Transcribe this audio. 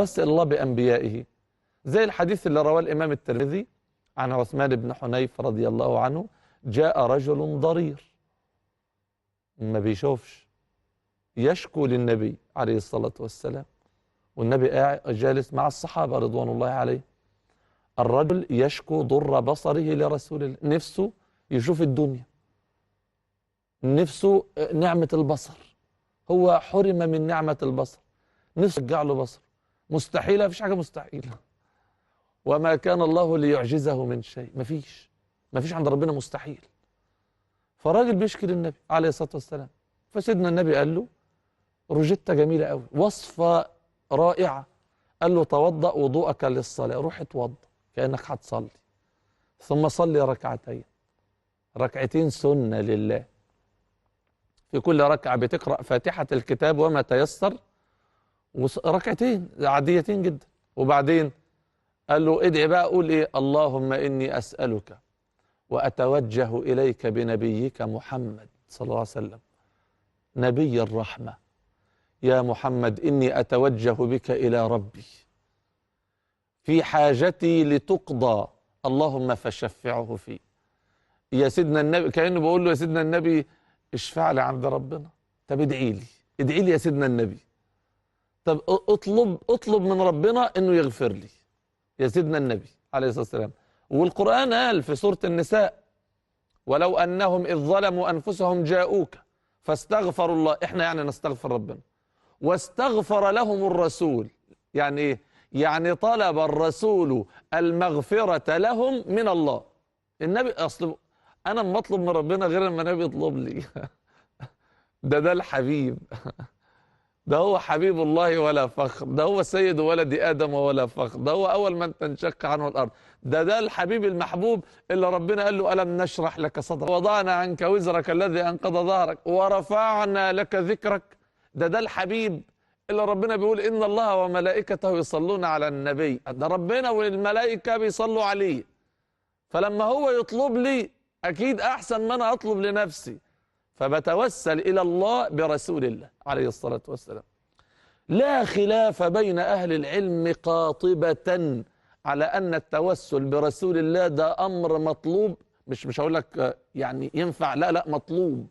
يرسل الله بأنبيائه، زي الحديث اللي رواه الإمام الترمذي عن عثمان بن حنيف رضي الله عنه: جاء رجل ضرير ما بيشوفش يشكو للنبي عليه الصلاة والسلام، والنبي قاعد جالس مع الصحابة رضوان الله عليه. الرجل يشكو ضر بصره لرسول الله، نفسه يشوف الدنيا، نفسه نعمة البصر، هو حرم من نعمة البصر، نفسه يرجع له بصر. مستحيلة؟ مفيش حاجة مستحيلة، وما كان الله ليعجزه من شيء، مفيش عند ربنا مستحيل. فالراجل بيشكي للنبي عليه الصلاة والسلام، فسيدنا النبي قال له روجيتا جميلة قوي، وصفة رائعة. قال له: توضأ وضوءك للصلاة، روح اتوضأ كأنك هتصلي، ثم صلي ركعتين سنة لله، في كل ركعة بتقرأ فاتحة الكتاب وما تيسر، ركعتين عاديتين جدا. وبعدين قال له: ادعي بقى، قول ايه؟ اللهم إني أسألك وأتوجه إليك بنبيك محمد صلى الله عليه وسلم نبي الرحمة، يا محمد إني أتوجه بك إلى ربي في حاجتي لتقضى، اللهم فشفعه فيه. يا سيدنا النبي، كأنه بقول له: يا سيدنا النبي اشفع لي عند ربنا. طب ادعي لي يا سيدنا النبي. طب اطلب من ربنا انه يغفر لي يا سيدنا النبي عليه الصلاة والسلام. والقرآن قال في سورة النساء: ولو أنهم إذ ظلموا أنفسهم جاءوك فاستغفروا الله، احنا يعني نستغفر ربنا، واستغفر لهم الرسول. يعني ايه؟ يعني طلب الرسول المغفرة لهم من الله. النبي اصل انا اما اطلب من ربنا غير لما النبي يطلب لي ده الحبيب ده هو حبيب الله ولا فخر، ده هو سيد ولد آدم ولا فخر، ده هو أول من تنشق عنه الأرض، ده الحبيب المحبوب اللي ربنا قال له: ألم نشرح لك صدرك ووضعنا عنك وزرك الذي أنقض ظهرك ورفعنا لك ذكرك. ده الحبيب اللي ربنا بيقول: إن الله وملائكته يصلون على النبي. ده ربنا والملائكة بيصلوا عليه، فلما هو يطلب لي أكيد أحسن ما أنا أطلب لنفسي، فبتوسل إلى الله برسول الله عليه الصلاة والسلام. لا خلاف بين أهل العلم قاطبة على أن التوسل برسول الله ده أمر مطلوب، مش هقول لك يعني ينفع، لا مطلوب.